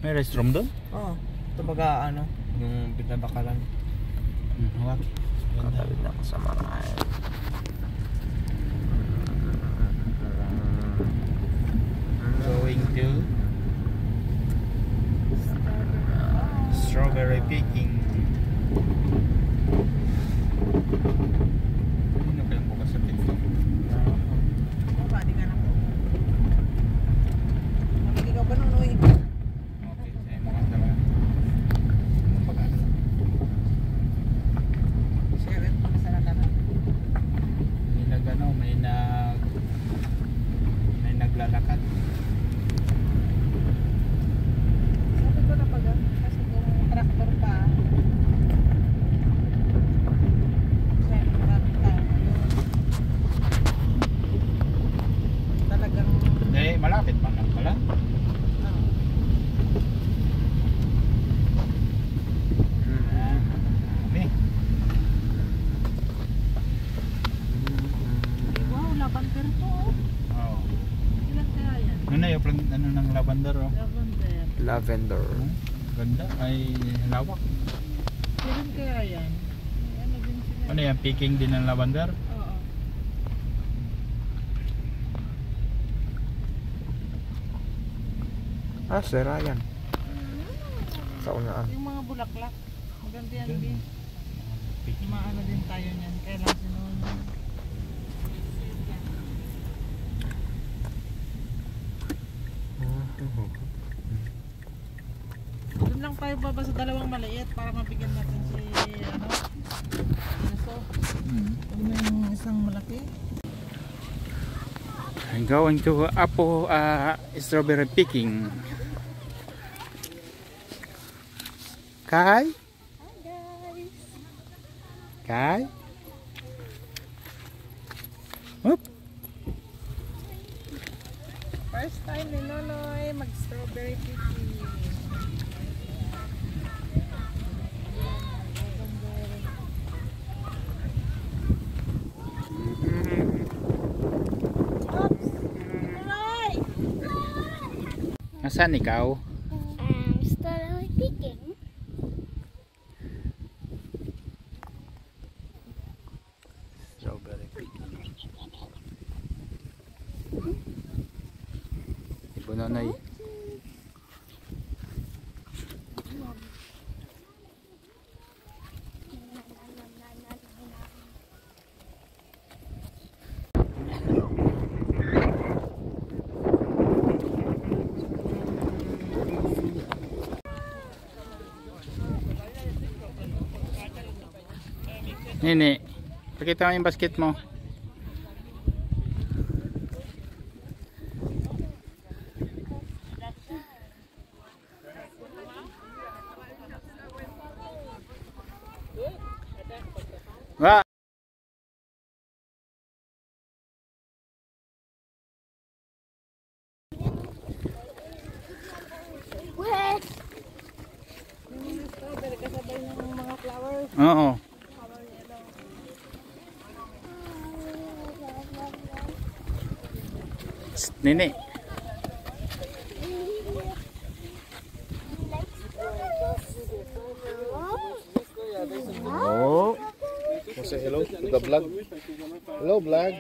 May restroom doon? Oo. Ito baga ano, yung binabakalan. Hawak. Katabi na ako sa marahil. Going to strawberry picking. Ano kayong bukas sa TikTok? Pwede ka na po. Mabigay ka ba nung nuwi? Okay, saya mga talaga. Pagkano? Sharon, masarap ka na. May naglalakad. Sabi ko na pag kasi kung traktor pa. Kasi maraming tao. Talagang Eh, malapit pa lang pala. Dami. wow, lavender to. Oo. Ilan kaya yan? Ano yung ano ng lavender, oh? Lavender. Lavender. Ganda, ay lawak. Ilan kaya yan? Ano din sila? Ano yan, picking din ng lavender? Oo. Ah, sira yan. Sa unaan. Yung mga bulaklak. Maganda yan, Yun. Bi. Picking. Maano din tayo niyan. Kailan sinunod. Doon lang tayo baba sa dalawang maliit para mabigyan natin si ano. Aso. Ano yung isang malaki? I'm going to Apo strawberry picking. Kai? Hi guys! Kai? Oop. First time ni Nonoy mag-strawberry picking. Nasaan ikaw? Strawberry picking. Strawberry picking. Ibo Nonoy. Nini, pakita mo yung basket mo. Wah. Wait! Yung strawberry kasabay ng mga flowers. Oo. Nini. Oh, Say hello to the vlog. Hello vlog.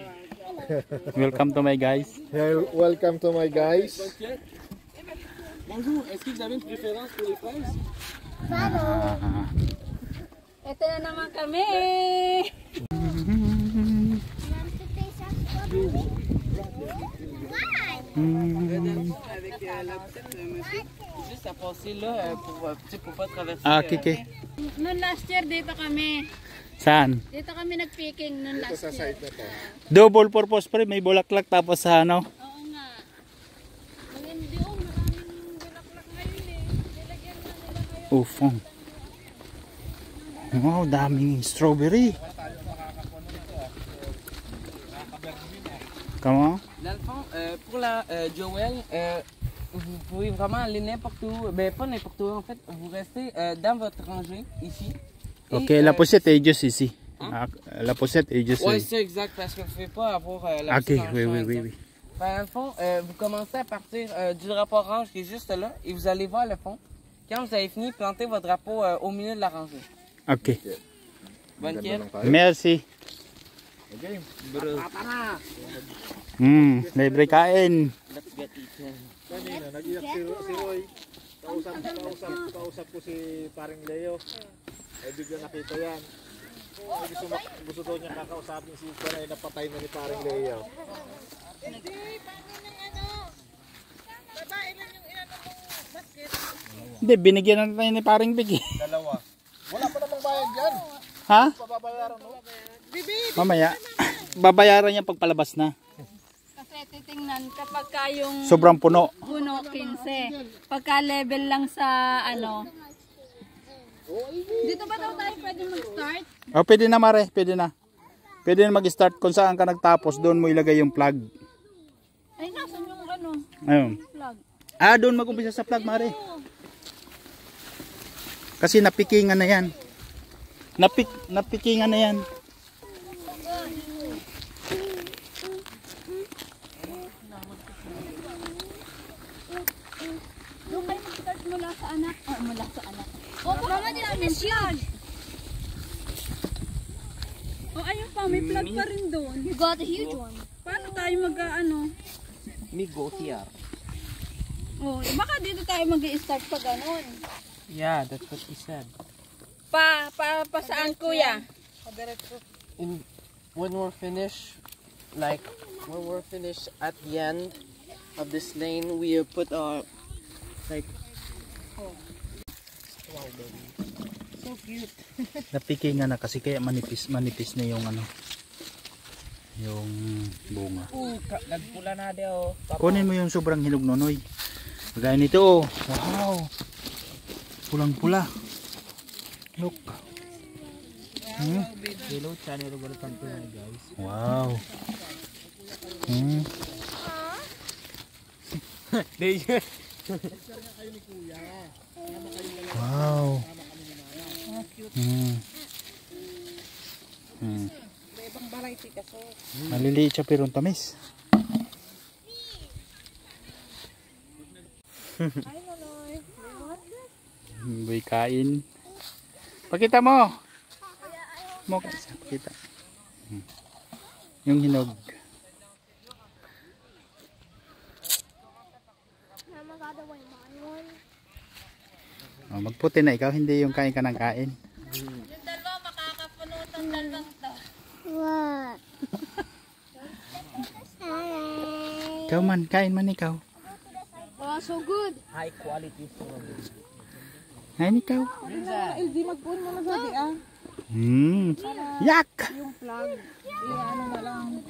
welcome to my guys. Hey, welcome to my guys. Bonjour, est-ce que vous avez une préférence pour les fraises? Ito na naman kami! Avec la petite monsieur, juste à passer là pour pas traverser. Ah, Kiki. Noon last year dito kami. Saan? Dito kami nag-picking noon last year. Double purpose pa rin. May bulaklak tapos sa ano. Oo nga. Hindi maraming bulaklak ngayon eh. Nilagyan na nila ngayon. Ufong. Wow, daming strawberry. Comment? Dans le fond, pour la Joël, vous pouvez vraiment aller n'importe où. Ben, pas n'importe où en fait. Vous restez dans votre rangée ici. Et, Ok, la poussette est juste ici. La poussette est juste Ouais, ici. c'est exact, parce que vous ne pouvez pas avoir la Ok, petite oui, rangée, oui, oui, exact. oui. Dans le fond, vous commencez à partir du drapeau orange qui est juste là et vous allez voir le fond. Quand vous avez fini, plantez votre drapeau au milieu de la rangée. Okay. Bonne quête. Merci. Okay. Libre kain. Let's get eaten. Kanina, nag-iyak si Roy. Kausap ko si paring Leo. Eh, bigla nakita yan. Gusto daw niya kakausapin si Kuya, napatay na ni paring Leo. Hindi, paano ng ano? Babae lang yung inano mong basket. Hindi, binigyan na tayo ni paring Big. Dalawa. Wala pa namang bayad yan. Ha? Pababayaran mo. Mamaya. Babayaran niya pagpalabas na. Kasi titingnan kapag ka yung Sobrang puno. puno 15. Pagka level lang sa ano. Dito ba daw tayo pwede mag-start? Oh, pwede na Mare, pwede na. Pwede na mag-start kung saan ka nagtapos, doon mo ilagay yung plug. Ay, nasan yung ano? Ayun. Plug. Ah, doon mag-umpisa sa plug, Mare. Kasi napikingan na yan. Napikingan na yan. Doon kayo mag-start mula sa anak. Ah, mula sa anak. Oh, mama, di namin plug. Oh, ayun pa, may plug pa rin doon. You got a huge one. Paano tayo mag-ano? Me go here. Oh, baka dito tayo mag-i-start pa ganon. Yeah, that's what he said. Pa saan kuya? And when we're finished, at the end of this lane, we put our so cute. Napikingan na kasi kaya manipis na yung ano. Yung bunga. Nagpula na daw. Kunin mo yung sobrang hinog nonoy. Gaya nito oh. Wow. Pulang-pula. Look. Hello, channel ulit ang guys. Wow. Wow. Ibang variety kasi. Maliliit siya pero ang tamis. Boy kain. Pakita mo. Pakita. Yung hinog. Oh, magputi na ikaw, hindi yung kain ka ng kain. Yung dalawa makakapunutan dalawang to. Ikaw man, kain man ikaw. Wow, so good. High quality strawberry. Kain ikaw. Hindi magpuno mo na sabi ah. Yak! Yung plug. Ano na lang.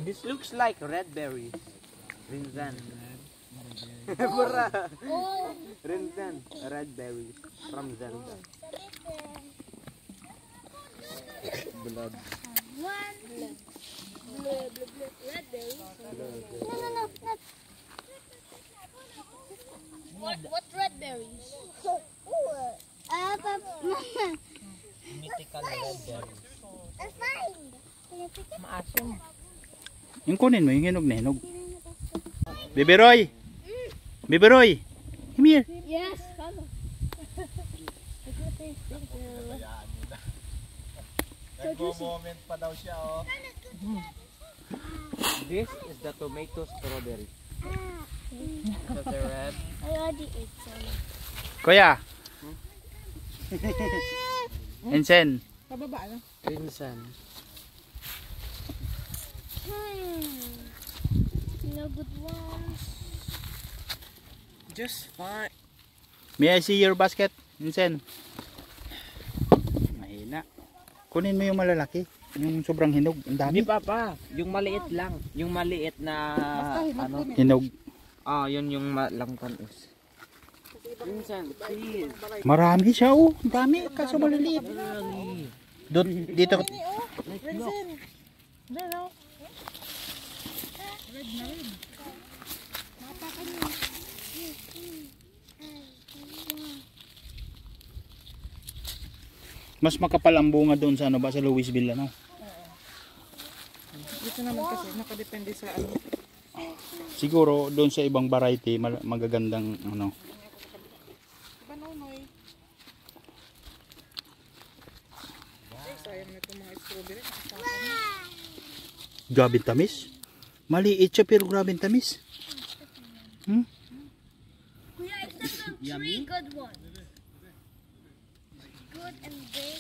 This looks like red berries. Rinzan. Pura. Rinzan. Red berries. From Zelda. Blood. What red berries? Mythical red berries. Maasim. Yung kunin mo, yung hinog na hinog. Baby Roy! Baby Roy! Come here! Yes, come. Nagmo-moment pa daw siya oh. This is the tomato strawberry. So they're red. I already ate some. Kuya! Ensen! Pababa na. Rinzan. No good ones. Just fine. May I see your basket? Ensen? Mahina. Kunin mo yung malalaki. Yung sobrang hinog. Ang dami. Di papa, yung maliit lang. Yung maliit na ano. Hinog. Ah, yun yung langkan is. Rinzan, please. Marami siya oh. Ang dami. Kaso maliliit. Doon, dito. Resin. Diyan o. Red na red. Mapakan mo. Mas makapal ang bunga doon sa ano ba? Sa Louisville ano? Dito naman kasi nakadepende sa ano. Siguro doon sa ibang variety magagandang ano. Diba Nonoy? Ay, sayang na itong mga strawberry. Grabe tamis. Maliit siya pero grabe tamis. Hmm? Kuya, except the three good ones. Good and big.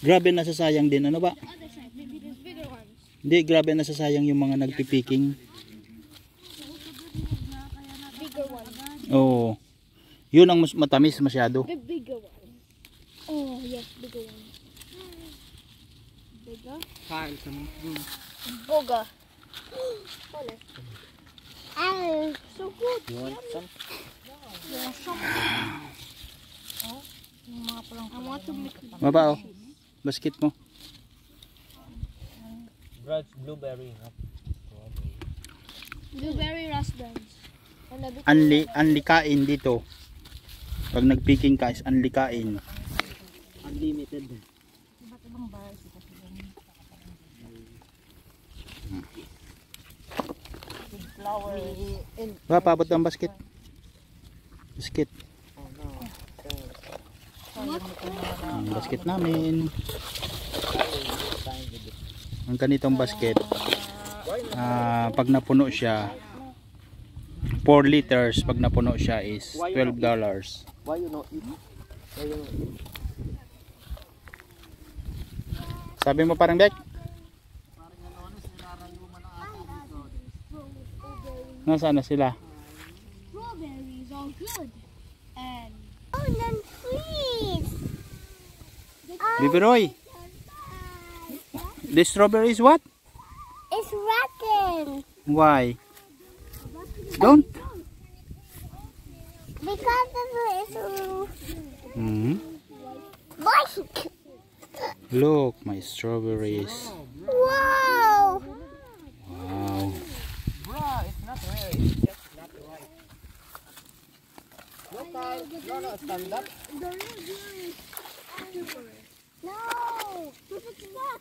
Grabe nasasayang din ano ba? The other side, maybe there's bigger ones. Hindi, grabe nasasayang yung mga nagpipiking. Bigger ones. Oo. Yun ang mas matamis masyado. The bigger ones. Oh, yes, bigger ones. Bigger? Kain sa Boga. Oh, so good. You want some? Yeah, some. Oh, yung mga palang I want to make Baba oh. Basket mo. Brad, blueberry. Not blueberry raspberries. And a bit Anlikain dito. Pag nagpiking ka is anlikain. unlimited. Iba't ibang variety kasi yun. Flower. Ba, paabot ang basket. Basket. Ang basket namin. Ang ganitong basket. Pag napuno siya, 4 liters. Pag napuno siya is $12. Why you not eat? Why you not eat? Sabi mo parang Bek? Nasaan na sila? strawberries are good. And oh, then please. Bibiroy, the strawberry is what? It's rotten. Why? Don't. Because it's bike. Look, my strawberries. Wow. Wow. Bruh, it's not rare. It's just not right. No, Kyle. No, stand up. No, but it's not.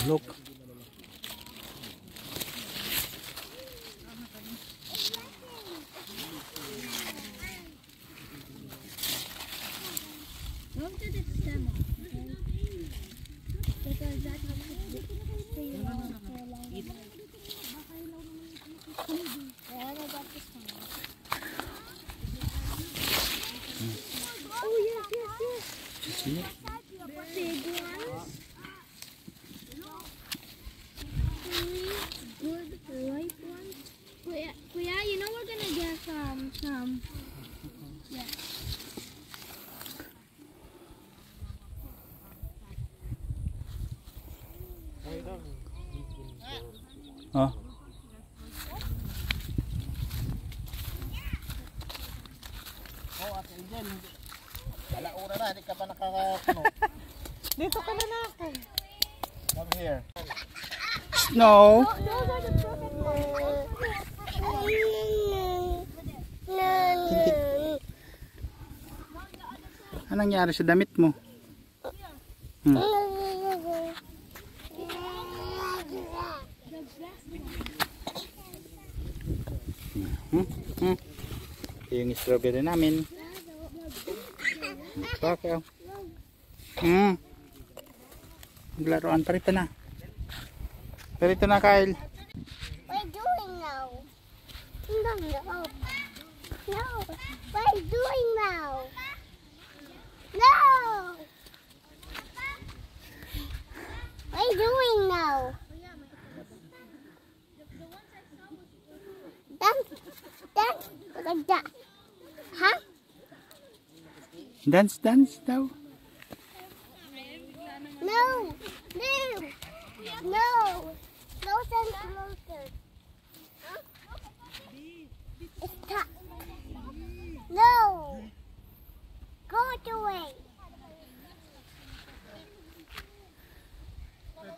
Look. Don't get it stem off, okay? Because that helps stay around for a long time. Yeah, I got this one. Oh, yes, yes, yes. See? Big ones. Three good ripe ones. Kuya, you know we're gonna get some. Yeah. Oh. Oh, Ate Angel. Alauna na, hindi ka pa nakakakuno. Dito ka na natin. Come here. Snow. Those are the perfect ones. Anong nangyari sa damit mo? Hmm. Ito yung strawberry namin. Bakit? Laruan pa rito na. Parito na, Kyle. What are you doing now? No, no. No. What are you doing now? No. What are you doing now? Dance like that. Huh? Dance, dance daw. No. No. No. Closer and closer. Huh? It's tough. No. Go away.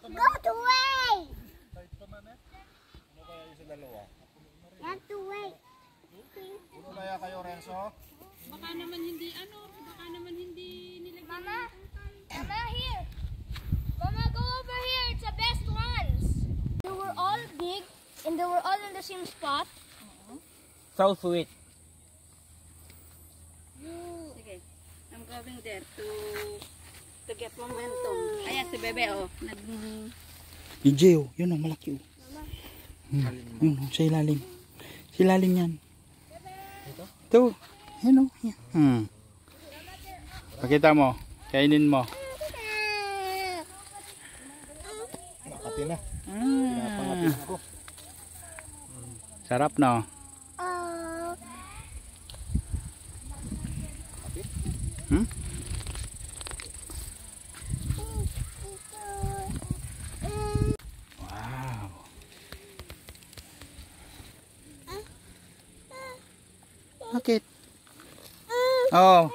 Go away. Ano kaya yung sa dalawa? You have to wait. Puno na kayo, Renzo? Baka naman hindi ano. the same spot? So sweet. Sige. I'm going there to get momentum. Ayan si Bebe, oh. EJ, oh. Yun, oh, malaki, oh. Yun, oh, sa ilalim. Sa ilalim yan. Ito. Yun, oh. Yan. Pakita mo. Kainin mo. Nakati na. Pinapangatin ko. Sarap, no? Hmm? Wow. Bakit? Oh.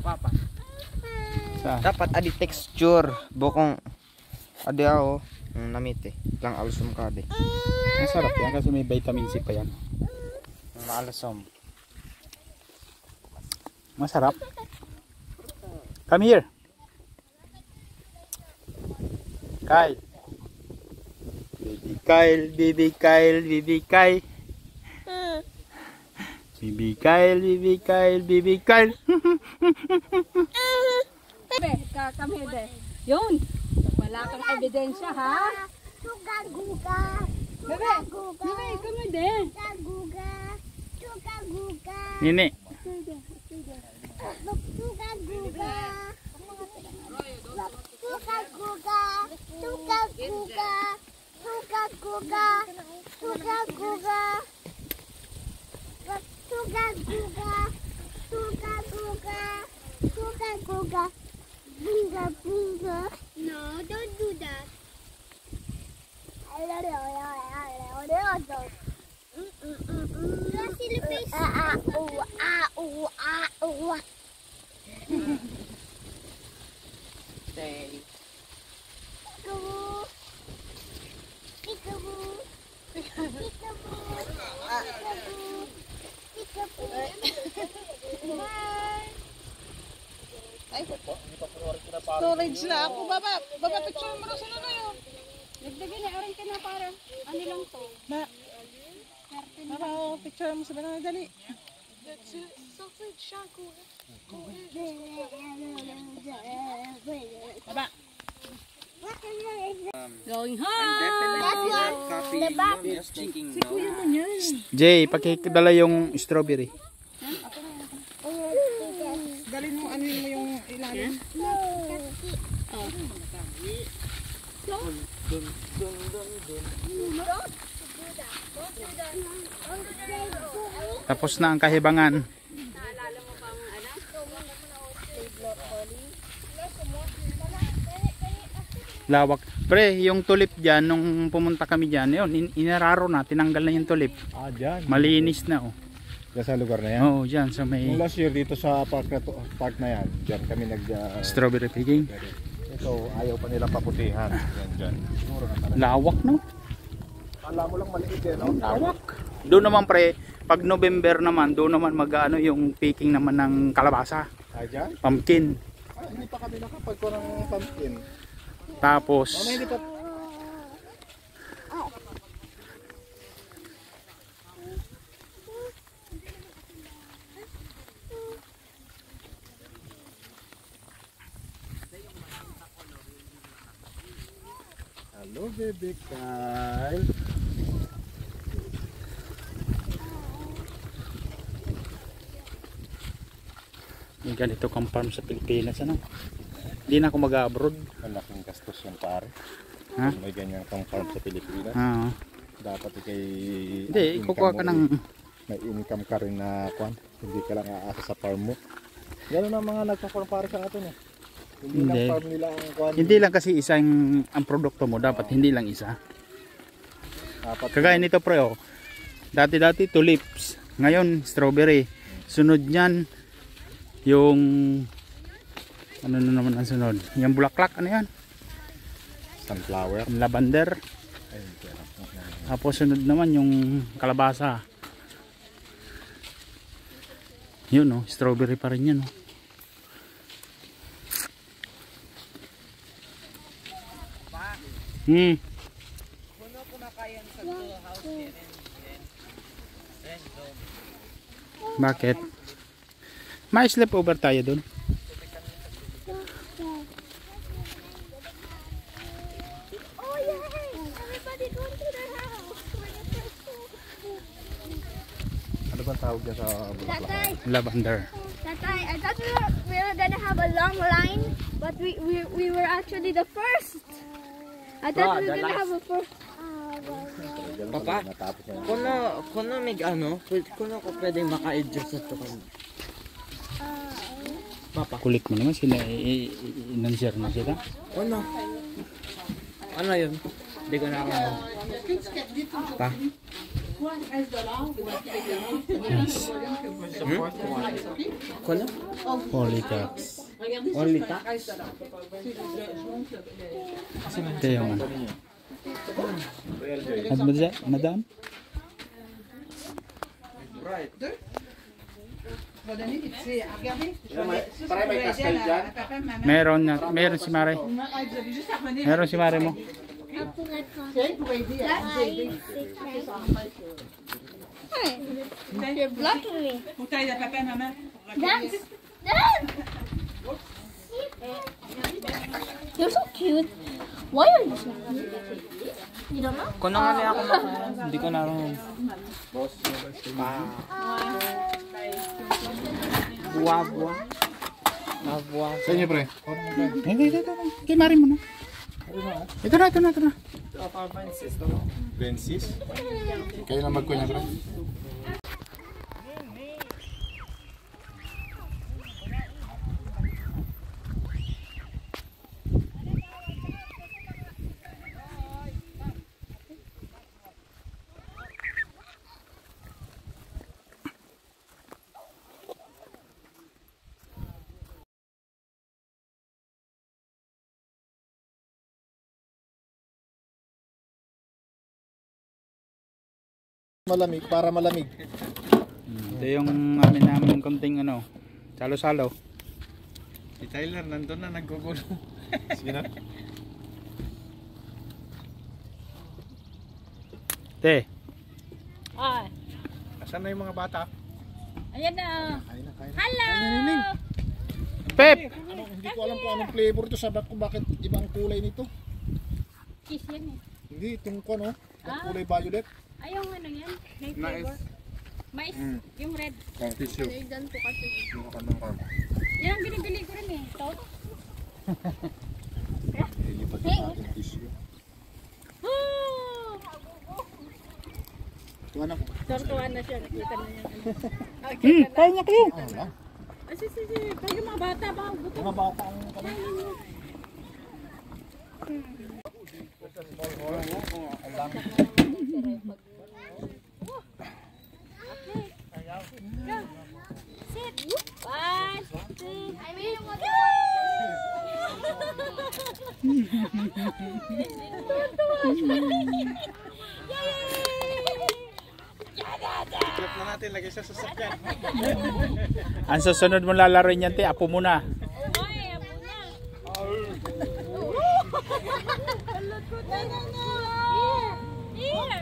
Papa. Sa? Dapat adi texture bukong adi ako namite lang alsum ka adi. Masarap yan kasi may vitamin C pa yan. Maalasum. Masarap. Come here. Kyle. Baby Kyle, baby Kyle, baby Kyle. Baby Kyle, baby Kyle, baby Kyle. Bebe, come here, Bebe. Yun. Wala kang ebidensya, ha? Tuga-guga. Bebe, Bebe, come here, Bebe. Tuga-guga. Tuga-guga. Nini. Tuga-guga. Tuga-guga. Tuga-guga. Tuga-guga. Tuga-guga. Tuga-guga. Tuga-guga. Tuga-guga. Bunga, bunga. No, don't do that. Stay. Storage na ako. Baba picture mo na sa nanay. Nagdagay na, aron ka na parang, ano lang to? Baba, picture mo sa nanay. Dali. Baba. Going home! Copy. Just thinking no. Jay, pakidala yung strawberry. Dali mo, ano mo yung ilalim. Tapos na ang kahibangan. Lawak. Pre, yung tulip dyan, nung pumunta kami dyan, yun, inararo na, tinanggal na yung tulip. Ah, dyan. Malinis na, oh. Dyan sa lugar na yan. Oo, dyan, sa may Nung last year dito sa park na yan, dyan kami strawberry picking. ito, ayaw pa nilang paputihan. Yan dyan. Siguro na talaga. Lawak, no? Alam mo lang maliit eh, no? Lawak. Doon naman, pre, pag November naman, doon naman mag-ano yung picking naman ng kalabasa. Ah, dyan? Pumpkin. Ah, hindi pa kami nakapagko ng pumpkin. Tapos, Hindi pa. Hello, baby Kyle. may ganito kang farm sa Pilipinas, ano? Hindi na ako mag-abroad. Malaking gastos yan pare. Ha? May ganyan kang farm sa Pilipinas. Oo. Dapat ikay... Hindi, kukuha ka ng... May income ka rin na kwan. Hindi ka lang aasa sa farm mo. Gano'n ang mga nagpa-farm pare sa atin eh. Hindi lang Hindi. farm nila ang kwan. Hindi lang kasi isa ang produkto mo, dapat hindi lang isa. Dapat Kagaya nito, pre, oh. Dati-dati tulips, ngayon strawberry. Sunod niyan yung ano na naman ang sunod? Yung bulaklak, ano yan? sunflower. Lavender. Ayun, kaya. Tapos sunod naman yung kalabasa. Yun no, strawberry pa rin yan no. Bakit? May sleep over tayo dun. Oh yes! Everybody go to the house. Ano bang tawag niya sa bulaklak? Tatay, Lavender. Tatay, I thought we were gonna have a long line, but we were actually the first. I thought we were gonna have a first. Papa, kuno may ano, kuno ko pwedeng maka-adjust sa to. Papa. Kulit mo naman sila inansyer na sila. Ano yun? Hindi ko na ako. Pa? Kuno? Polytax. Only tax? Ito yung ano. At madam? Meron si Mare. Meron si Mare mo. You're blocking me. Dad! You're so cute. Why are you so cute? You don't know? Kuno nga niya ako hindi ko na ako. Buwa. Buwa. Sa inyo, pre. Ito. Kay Mare mo na. Ito na. Bensis. Kayo na magkunya, pre. Malamig, para malamig. Ito yung namin konting ano, salo-salo. Si Tyler nandun na naggugulo. Sige na. Te, Asan na yung mga bata? Ayan na. Kain na. Hello! Pep! Hindi ko alam kung anong flavor ito. Sabat ko bakit ibang kulay nito. Kiss yan eh. Hindi, itong ko no. Kulay violet. Ay, yung ano yan? May flavor. Mais. Yung red. Tissue. Nagdan po kasi. Yung kanang kan. Yan ang binibili ko rin eh. Ito. Ilipat natin tissue. Tuwa na ko. Tortuan na siya. Nakita na niya. Kaya niya kayo. Ay, sige. Pag yung mga bata ba? Gutom. Mga bata ang kami. Sit. 1, 2, I mean, what Clip na natin, lagay sa sasakyan. Ang susunod mo lalaro niyan, te, apo mo na. Oy, apo na. Here.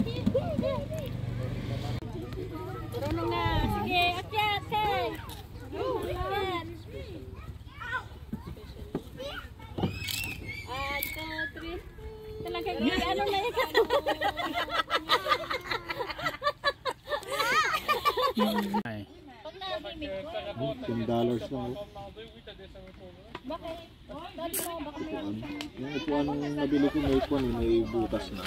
Turunong na. Sige, akyat. Akyat. One, two, three. Talaga, ano na yan? Ay. $10 lang. Bakit? Dali mo, baka may Yung upuan ng nabili ko may upuan, may butas na.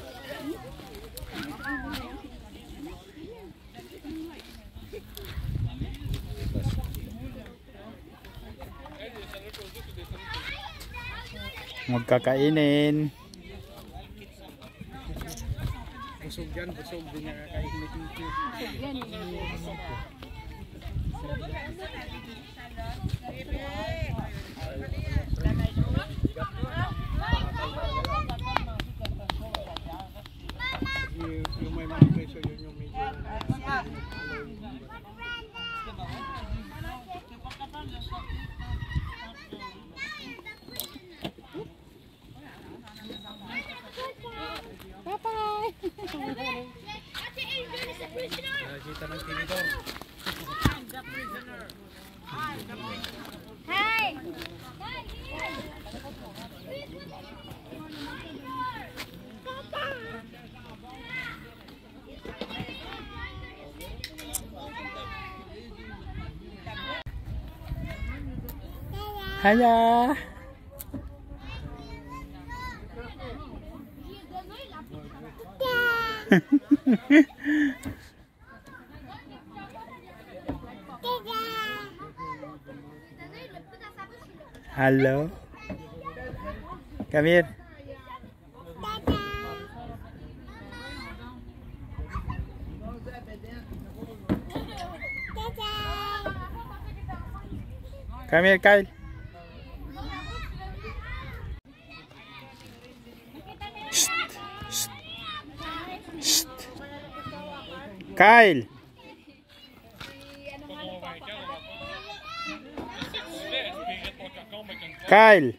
Magkakainin. Busog yan, busog. Hindi niya kakain na titi. Yung may mga presyo, yun yung medyo. Hey! Hiya. Hello. Come here. Come here, Kyle. Shh. Shh. Shh. Kyle. Kyle.